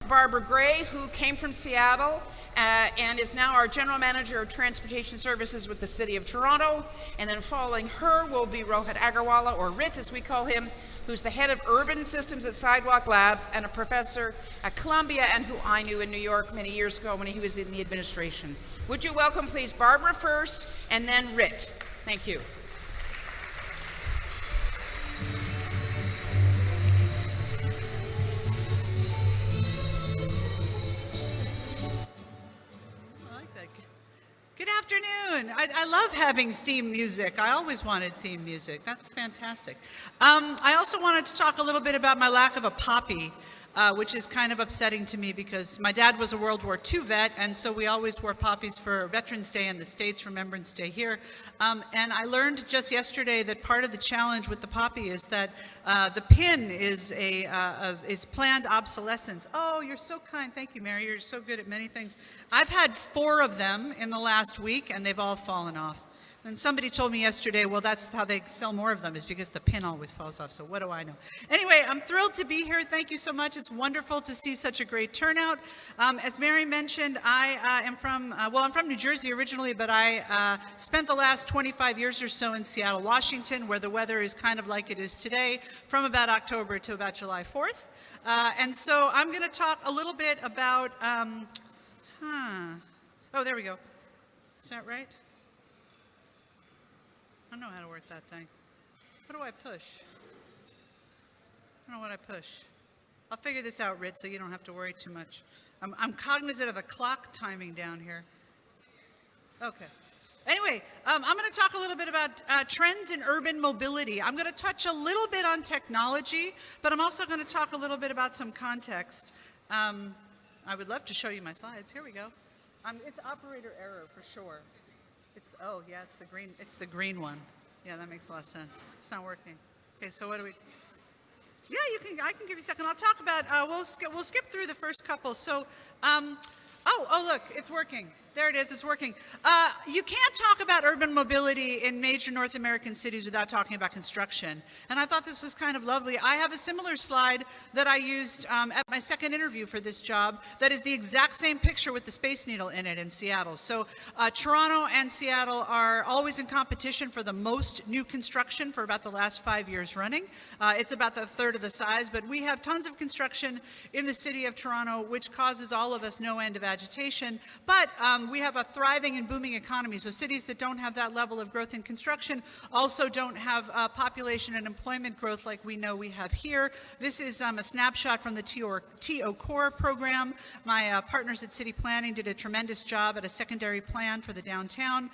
Barbara Gray, who came from Seattle and is now our General Manager of Transportation Services with the City of Toronto. And then following her will be Rohit Aggarwala, or RIT as we call him, who's the head of urban systems at Sidewalk Labs and a professor at Columbia, and who I knew in New York many years ago when he was in the administration. Would you welcome, please, Barbara first, and then RIT. Thank you. Good afternoon. I love having theme music. I always wanted theme music. That's fantastic. I also wanted to talk a little bit about my lack of a poppy, which is kind of upsetting to me because my dad was a World War II vet, and so we always wore poppies for Veterans Day in the States, Remembrance Day here. And I learned just yesterday that part of the challenge with the poppy is that the pin is planned obsolescence. Oh, you're so kind. Thank you, Mary. You're so good at many things. I've had 4 of them in the last week, and they've all fallen off. And somebody told me yesterday, well, that's how they sell more of them, is because the pin always falls off. So what do I know? Anyway, I'm thrilled to be here. Thank you so much. It's wonderful to see such a great turnout. As Mary mentioned, I'm from New Jersey originally, but I spent the last 25 years or so in Seattle, Washington, where the weather is kind of like it is today, from about October to about July 4th. And so I'm going to talk a little bit about, oh, there we go. Is that right? I don't know how to work that thing. What do I push? I don't know what I push. I'll figure this out, Rit, so you don't have to worry too much. I'm cognizant of the clock timing down here. Okay. Anyway, I'm going to talk a little bit about trends in urban mobility. I'm going to touch a little bit on technology, but I'm also going to talk a little bit about some context. I would love to show you my slides. Here we go. It's operator error for sure. It's the green one. Yeah, that makes a lot of sense. It's not working. Okay, so what do we? Yeah, I can give you a second. I'll talk about. We'll skip through the first couple. So, oh, look, it's working. There it is, it's working. You can't talk about urban mobility in major North American cities without talking about construction. And I thought this was kind of lovely. I have a similar slide that I used at my second interview for this job that is the exact same picture with the Space Needle in it in Seattle. So Toronto and Seattle are always in competition for the most new construction for about the last 5 years running. It's about a third of the size, but we have tons of construction in the city of Toronto, which causes all of us no end of agitation. But we have a thriving and booming economy. So cities that don't have that level of growth in construction also don't have population and employment growth like we know we have here. This is a snapshot from the TO Core program. My partners at City Planning did a tremendous job at a secondary plan for the downtown.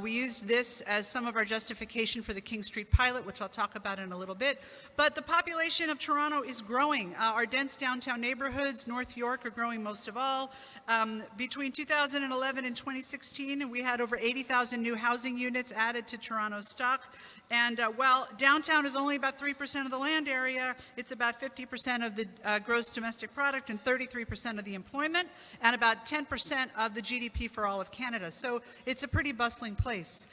We used this as some of our justification for the King Street pilot, which I'll talk about in a little bit. But the population of Toronto is growing. Our dense downtown neighborhoods, North York, are growing most of all. Between 2011 and 2016, we had over 80,000 new housing units added to Toronto's stock. And while downtown is only about 3% of the land area, it's about 50% of the gross domestic product and 33% of the employment, and about 10% of the GDP for all of Canada. So it's a pretty bustling place.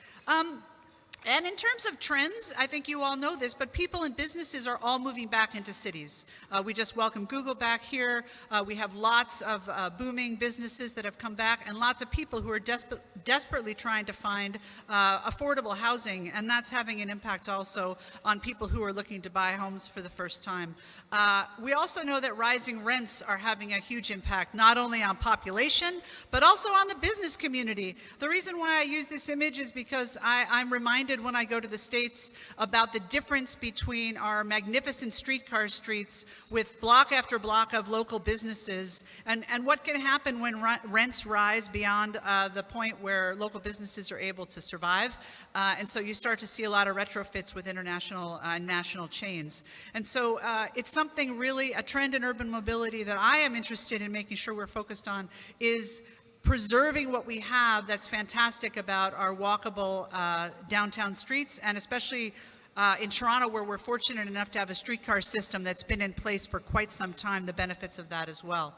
And in terms of trends, I think you all know this, but people and businesses are all moving back into cities. We just welcomed Google back here. We have lots of booming businesses that have come back, and lots of people who are desperately trying to find affordable housing, and that's having an impact also on people who are looking to buy homes for the first time. We also know that rising rents are having a huge impact, not only on population, but also on the business community. The reason why I use this image is because I'm reminded when I go to the States about the difference between our magnificent streetcar streets with block after block of local businesses and what can happen when rents rise beyond the point where local businesses are able to survive. And so you start to see a lot of retrofits with international and national chains. And so it's something really, a trend in urban mobility that I am interested in making sure we're focused on is preserving what we have that's fantastic about our walkable downtown streets, and especially in Toronto, where we're fortunate enough to have a streetcar system that's been in place for quite some time, the benefits of that as well.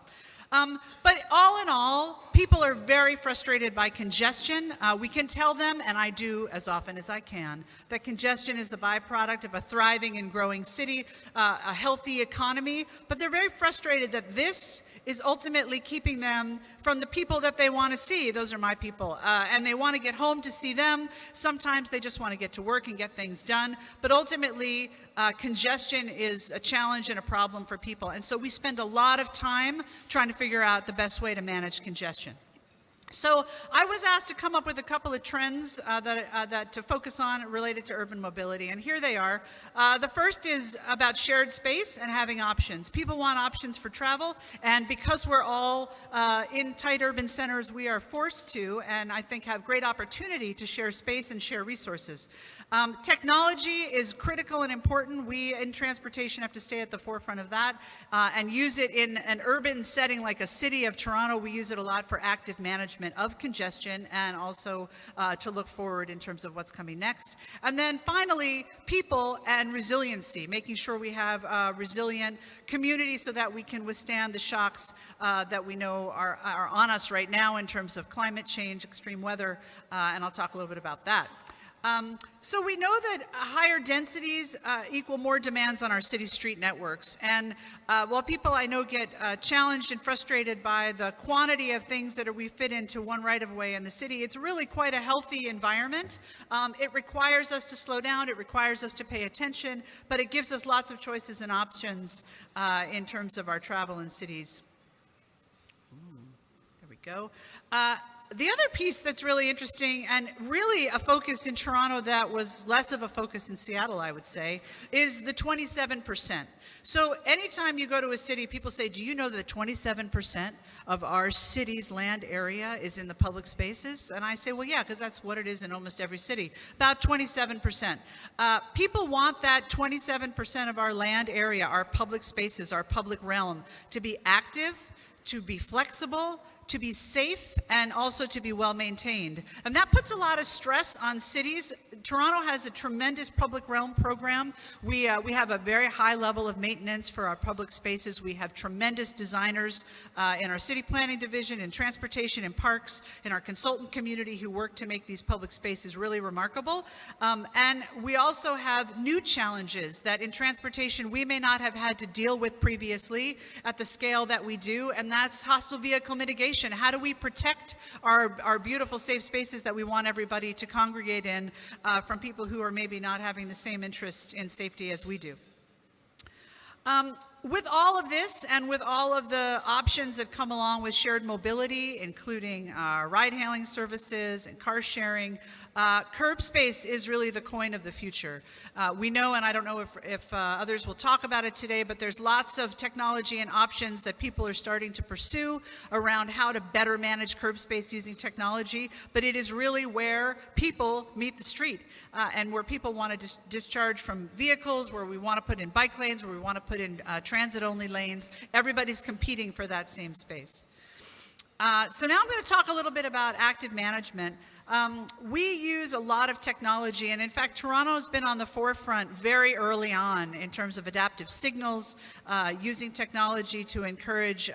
But all in all, people are very frustrated by congestion. We can tell them, and I do as often as I can, that congestion is the byproduct of a thriving and growing city, a healthy economy, but they're very frustrated that this is ultimately keeping them from the people that they want to see. Those are my people. And they want to get home to see them. Sometimes they just want to get to work and get things done. But ultimately, congestion is a challenge and a problem for people. And so we spend a lot of time trying to figure out the best way to manage congestion. So I was asked to come up with a couple of trends that to focus on related to urban mobility, and here they are. The first is about shared space and having options. People want options for travel, and because we're all in tight urban centers, we are forced to, and I think have great opportunity to share space and share resources. Technology is critical and important. We in transportation have to stay at the forefront of that and use it in an urban setting like a city of Toronto. We use it a lot for active management of congestion and also to look forward in terms of what's coming next. And then finally, people and resiliency, making sure we have a resilient community so that we can withstand the shocks that we know are on us right now in terms of climate change, extreme weather, and I'll talk a little bit about that. So we know that higher densities equal more demands on our city street networks. And while people I know get challenged and frustrated by the quantity of things that we fit into one right-of-way in the city, it's really quite a healthy environment. It requires us to slow down, it requires us to pay attention, but it gives us lots of choices and options in terms of our travel in cities. There we go. The other piece that's really interesting and really a focus in Toronto that was less of a focus in Seattle, I would say, is the 27%. So anytime you go to a city, people say, do you know that 27% of our city's land area is in the public spaces? And I say, well, yeah, because that's what it is in almost every city, about 27%. People want that 27% of our land area, our public spaces, our public realm, to be active, to be flexible, to be safe, and also to be well maintained. And that puts a lot of stress on cities. Toronto has a tremendous public realm program. We have a very high level of maintenance for our public spaces. We have tremendous designers in our city planning division, in transportation, in parks, in our consultant community who work to make these public spaces really remarkable. And we also have new challenges that in transportation we may not have had to deal with previously at the scale that we do, and that's hostile vehicle mitigation. How do we protect our beautiful safe spaces that we want everybody to congregate in from people who are maybe not having the same interest in safety as we do? With all of this and with all of the options that come along with shared mobility, including ride-hailing services and car sharing, curb space is really the coin of the future. We know, and I don't know if others will talk about it today, but there's lots of technology and options that people are starting to pursue around how to better manage curb space using technology, but it is really where people meet the street and where people want to discharge from vehicles, where we want to put in bike lanes, where we want to put in transit-only lanes. Everybody's competing for that same space. So now I'm going to talk a little bit about active management. We use a lot of technology, and in fact, Toronto's been on the forefront very early on in terms of adaptive signals, using technology to encourage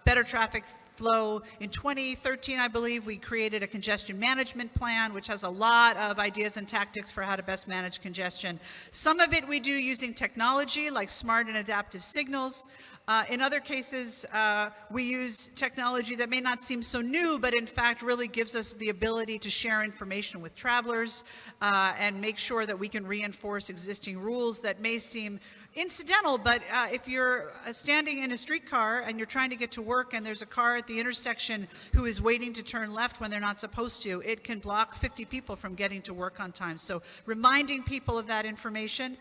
better traffic flow. In 2013, I believe, we created a congestion management plan, which has a lot of ideas and tactics for how to best manage congestion. Some of it we do using technology, like smart and adaptive signals. In other cases, we use technology that may not seem so new, but in fact really gives us the ability to share information with travelers and make sure that we can reinforce existing rules that may seem incidental, but if you're standing in a streetcar and you're trying to get to work and there's a car at the intersection who is waiting to turn left when they're not supposed to, it can block 50 people from getting to work on time. So reminding people of that information.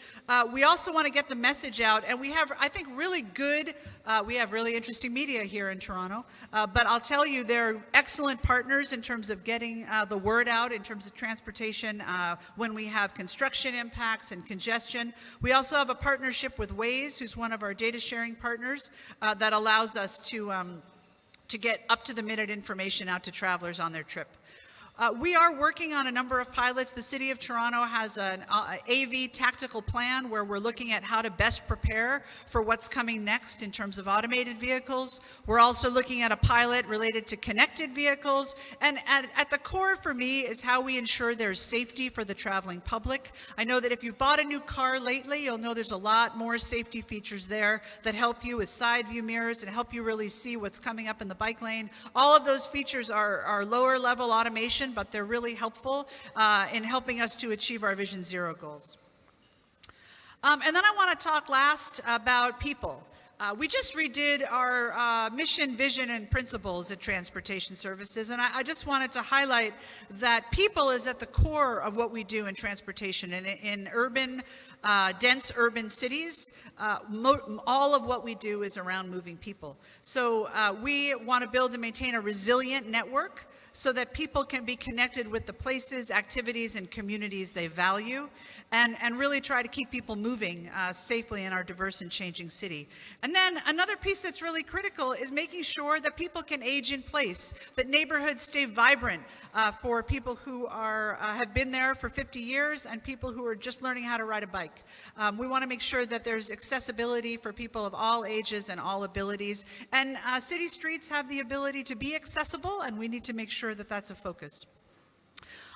We also want to get the message out, and we have, I think, really good, we have really interesting media here in Toronto, but I'll tell you, they're excellent partners in terms of getting the word out in terms of transportation when we have construction impacts and congestion. We also have a partnership with Waze, who's one of our data sharing partners, that allows us to get up-to-the-minute information out to travelers on their trip. We are working on a number of pilots. The City of Toronto has an AV tactical plan where we're looking at how to best prepare for what's coming next in terms of automated vehicles. We're also looking at a pilot related to connected vehicles. And at the core for me is how we ensure there's safety for the traveling public. I know that if you've bought a new car lately, you'll know there's a lot more safety features there that help you with side view mirrors and help you really see what's coming up in the bike lane. All of those features are lower level automation, but they're really helpful in helping us to achieve our Vision Zero goals. And then I want to talk last about people. We just redid our mission, vision, and principles at Transportation Services, and I just wanted to highlight that people is at the core of what we do in transportation. And in urban, dense urban cities, all of what we do is around moving people. So we want to build and maintain a resilient network so that people can be connected with the places, activities, and communities they value, and really try to keep people moving safely in our diverse and changing city. And then another piece that's really critical is making sure that people can age in place, that neighborhoods stay vibrant for people who have been there for 50 years and people who are just learning how to ride a bike. We want to make sure that there's accessibility for people of all ages and all abilities. And city streets have the ability to be accessible, and we need to make sure that that's a focus.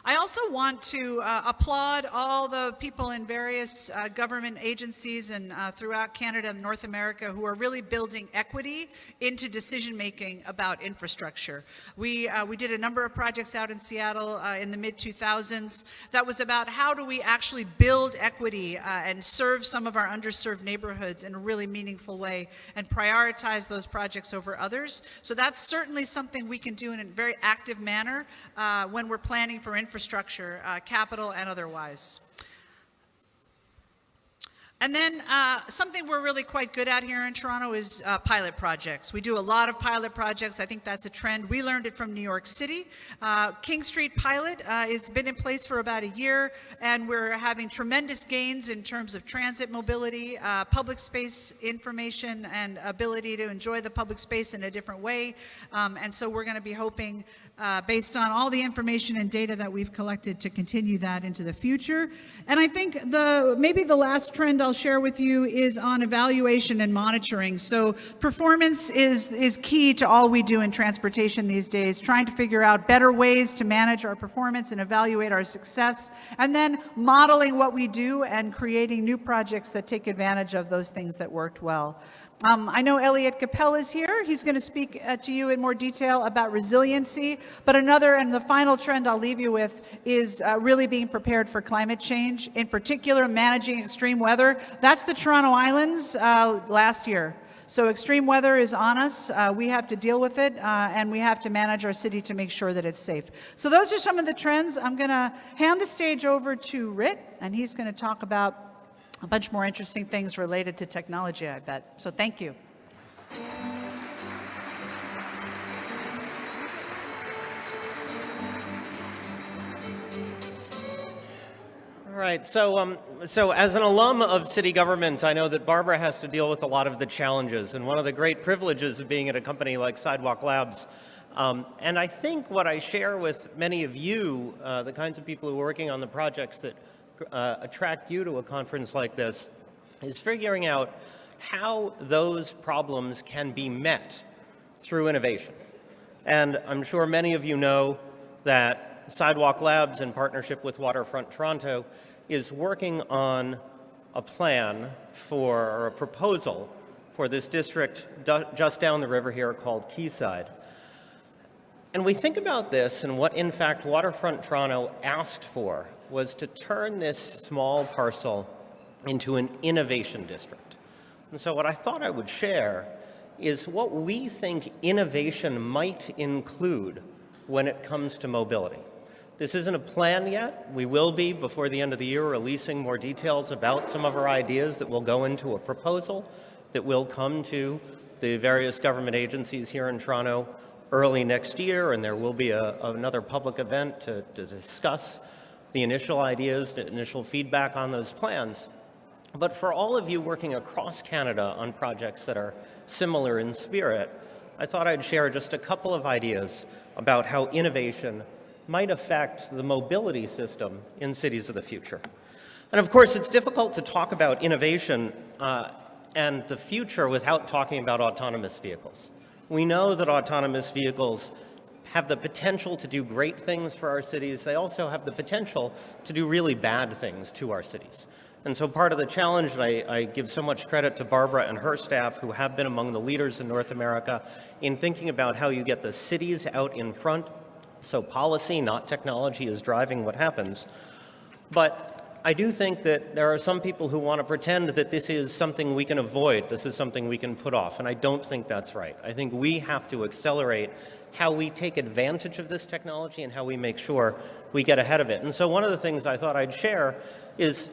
I also want to applaud all the people in various government agencies and throughout Canada and North America who are really building equity into decision-making about infrastructure. We did a number of projects out in Seattle in the mid-2000s that was about how do we actually build equity and serve some of our underserved neighborhoods in a really meaningful way and prioritize those projects over others. So that's certainly something we can do in a very active manner when we're planning for infrastructure, capital and otherwise. And then something we're really quite good at here in Toronto is pilot projects. We do a lot of pilot projects. I think that's a trend. We learned it from New York City. King Street Pilot has been in place for about a year, and we're having tremendous gains in terms of transit mobility, public space information, and ability to enjoy the public space in a different way. And so we're going to be hoping, based on all the information and data that we've collected, to continue that into the future. And I think maybe the last trend I'll share with you is on evaluation and monitoring. So performance is key to all we do in transportation these days, trying to figure out better ways to manage our performance and evaluate our success, and then modeling what we do and creating new projects that take advantage of those things that worked well. I know Elliot Capel is here. He's going to speak to you in more detail about resiliency. But another and the final trend I'll leave you with is really being prepared for climate change, in particular managing extreme weather. That's the Toronto Islands last year. So extreme weather is on us. We have to deal with it, and we have to manage our city to make sure that it's safe. So those are some of the trends. I'm going to hand the stage over to Rit, and he's going to talk about a bunch more interesting things related to technology, I bet. So thank you. All right, so as an alum of city government, I know that Barbara has to deal with a lot of the challenges, and one of the great privileges of being at a company like Sidewalk Labs. And I think what I share with many of you, the kinds of people who are working on the projects that attract you to a conference like this, is figuring out how those problems can be met through innovation. And I'm sure many of you know that Sidewalk Labs, in partnership with Waterfront Toronto, is working on a plan or a proposal for this district just down the river here called Quayside. And we think about this, and what in fact Waterfront Toronto asked for was to turn this small parcel into an innovation district. And so what I thought I would share is what we think innovation might include when it comes to mobility. This isn't a plan yet. We will be, before the end of the year, releasing more details about some of our ideas that will go into a proposal that will come to the various government agencies here in Toronto early next year, and there will be another public event to discuss the initial ideas, the initial feedback on those plans. But for all of you working across Canada on projects that are similar in spirit, I thought I'd share just a couple of ideas about how innovation might affect the mobility system in cities of the future. And of course, it's difficult to talk about innovation and the future without talking about autonomous vehicles. We know that autonomous vehicles have the potential to do great things for our cities. They also have the potential to do really bad things to our cities. And so part of the challenge, and I give so much credit to Barbara and her staff, who have been among the leaders in North America in thinking about how you get the cities out in front, so policy, not technology, is driving what happens. But I do think that there are some people who want to pretend that this is something we can avoid, this is something we can put off, and I don't think that's right. I think we have to accelerate how we take advantage of this technology and how we make sure we get ahead of it. And so one of the things I thought I'd share is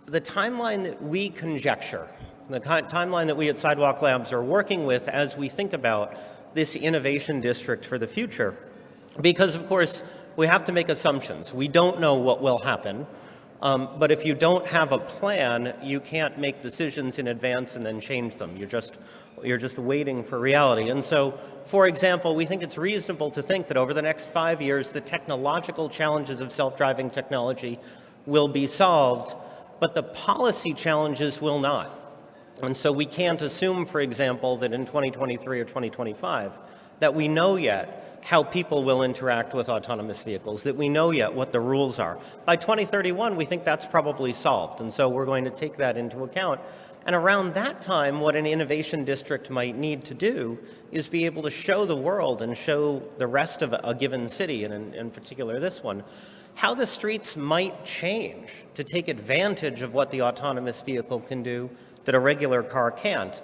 the timeline that we conjecture, the timeline that we at Sidewalk Labs are working with as we think about this innovation district for the future. Because, of course, we have to make assumptions. We don't know what will happen, but if you don't have a plan, you can't make decisions in advance and then change them. You're just waiting for reality. And so, for example, we think it's reasonable to think that over the next 5 years, the technological challenges of self-driving technology will be solved, but the policy challenges will not. And so we can't assume, for example, that in 2023 or 2025, that we know yet how people will interact with autonomous vehicles, that we know yet what the rules are. By 2031, we think that's probably solved, and so we're going to take that into account. And around that time, what an innovation district might need to do is be able to show the world and show the rest of a given city, and in particular this one, how the streets might change to take advantage of what the autonomous vehicle can do that a regular car can't.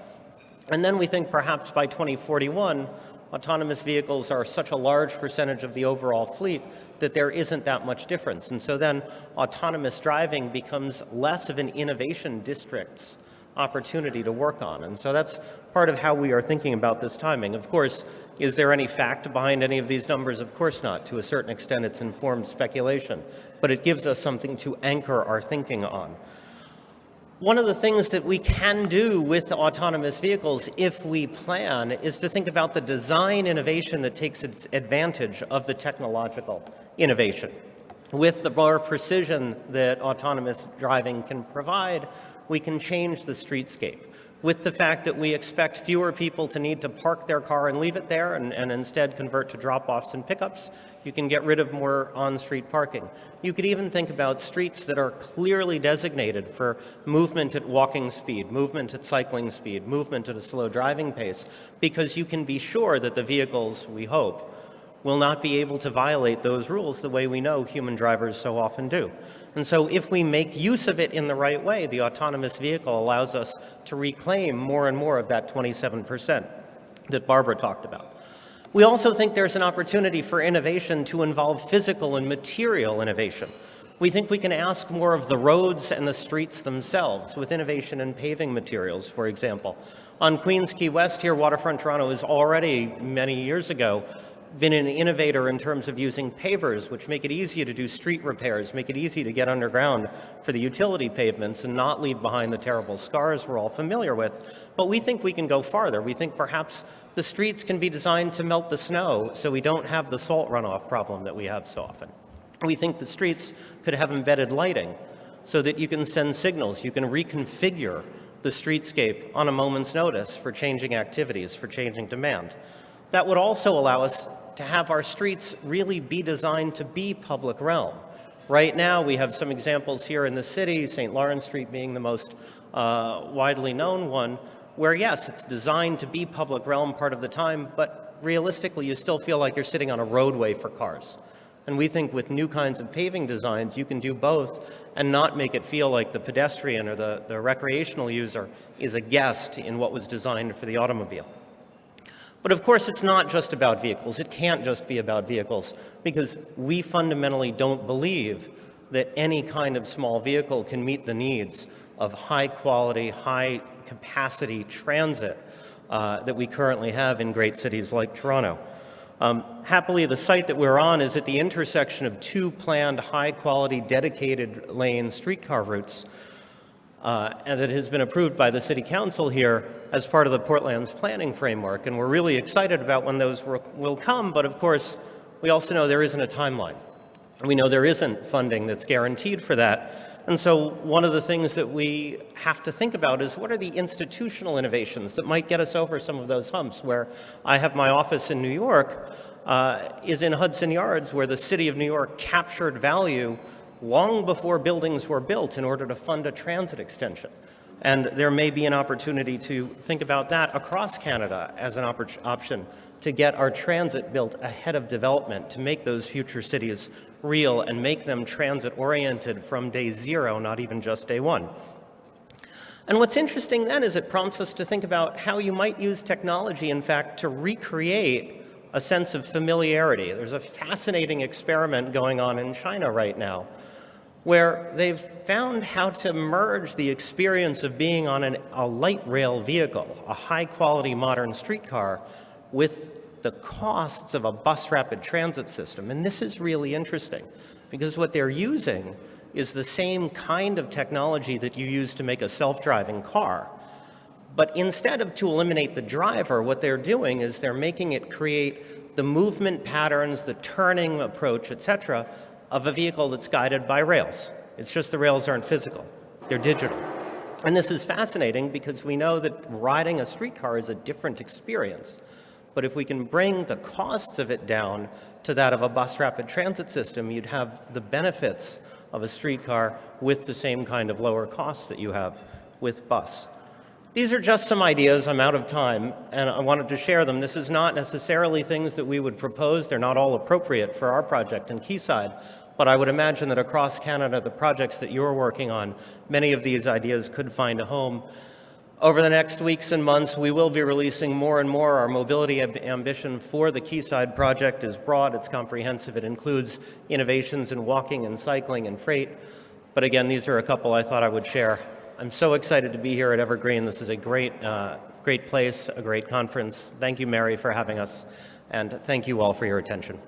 And then we think perhaps by 2041, autonomous vehicles are such a large percentage of the overall fleet that there isn't that much difference. And so then autonomous driving becomes less of an innovation district's opportunity to work on. And so that's part of how we are thinking about this timing. Of course, is there any fact behind any of these numbers? Of course not. To a certain extent, it's informed speculation, but it gives us something to anchor our thinking on. One of the things that we can do with autonomous vehicles, if we plan, is to think about the design innovation that takes advantage of the technological innovation. With the more precision that autonomous driving can provide, we can change the streetscape. With the fact that we expect fewer people to need to park their car and leave it there and instead convert to drop-offs and pickups, you can get rid of more on-street parking. You could even think about streets that are clearly designated for movement at walking speed, movement at cycling speed, movement at a slow driving pace, because you can be sure that the vehicles, we hope, will not be able to violate those rules the way we know human drivers so often do. And so if we make use of it in the right way, the autonomous vehicle allows us to reclaim more and more of that 27% that Barbara talked about. We also think there's an opportunity for innovation to involve physical and material innovation. We think we can ask more of the roads and the streets themselves with innovation in paving materials, for example. On Queens Quay West here, Waterfront Toronto has already, many years ago, been an innovator in terms of using pavers, which make it easy to do street repairs, make it easy to get underground for the utility pavements and not leave behind the terrible scars we're all familiar with. But we think we can go farther. We think perhaps the streets can be designed to melt the snow so we don't have the salt runoff problem that we have so often. We think the streets could have embedded lighting so that you can send signals, you can reconfigure the streetscape on a moment's notice for changing activities, for changing demand. That would also allow us to have our streets really be designed to be public realm. Right now, we have some examples here in the city, St. Lawrence Street being the most widely known one, where yes, it's designed to be public realm part of the time, but realistically, you still feel like you're sitting on a roadway for cars. And we think with new kinds of paving designs, you can do both and not make it feel like the pedestrian or the recreational user is a guest in what was designed for the automobile. But of course, it's not just about vehicles. It can't just be about vehicles, because we fundamentally don't believe that any kind of small vehicle can meet the needs of high quality, high capacity transit that we currently have in great cities like Toronto. Happily, the site that we're on is at the intersection of two planned high quality dedicated lane streetcar routes and that has been approved by the City Council here as part of the Portland's planning framework. And we're really excited about when those will come, but of course, we also know there isn't a timeline. We know there isn't funding that's guaranteed for that. And so one of the things that we have to think about is what are the institutional innovations that might get us over some of those humps. Where I have my office in New York is in Hudson Yards, where the city of New York captured value long before buildings were built in order to fund a transit extension. And there may be an opportunity to think about that across Canada as an option to get our transit built ahead of development, to make those future cities real and make them transit-oriented from day zero, not even just day one. And what's interesting then is it prompts us to think about how you might use technology, in fact, to recreate a sense of familiarity. There's a fascinating experiment going on in China right now, where they've found how to merge the experience of being on a light rail vehicle, a high-quality modern streetcar, with the costs of a bus rapid transit system. And this is really interesting, because what they're using is the same kind of technology that you use to make a self-driving car. But instead of to eliminate the driver, what they're doing is they're making it create the movement patterns, the turning approach, etc., of a vehicle that's guided by rails. It's just the rails aren't physical, they're digital. And this is fascinating because we know that riding a streetcar is a different experience. But if we can bring the costs of it down to that of a bus rapid transit system, you'd have the benefits of a streetcar with the same kind of lower costs that you have with bus. These are just some ideas. I'm out of time, and I wanted to share them. This is not necessarily things that we would propose. They're not all appropriate for our project in Quayside, but I would imagine that across Canada, the projects that you're working on, many of these ideas could find a home. Over the next weeks and months, we will be releasing more and more. Our mobility ambition for the Quayside project is broad, it's comprehensive, it includes innovations in walking and cycling and freight. But again, these are a couple I thought I would share. I'm so excited to be here at Evergreen. This is a great place, a great conference. Thank you, Mary, for having us, and thank you all for your attention.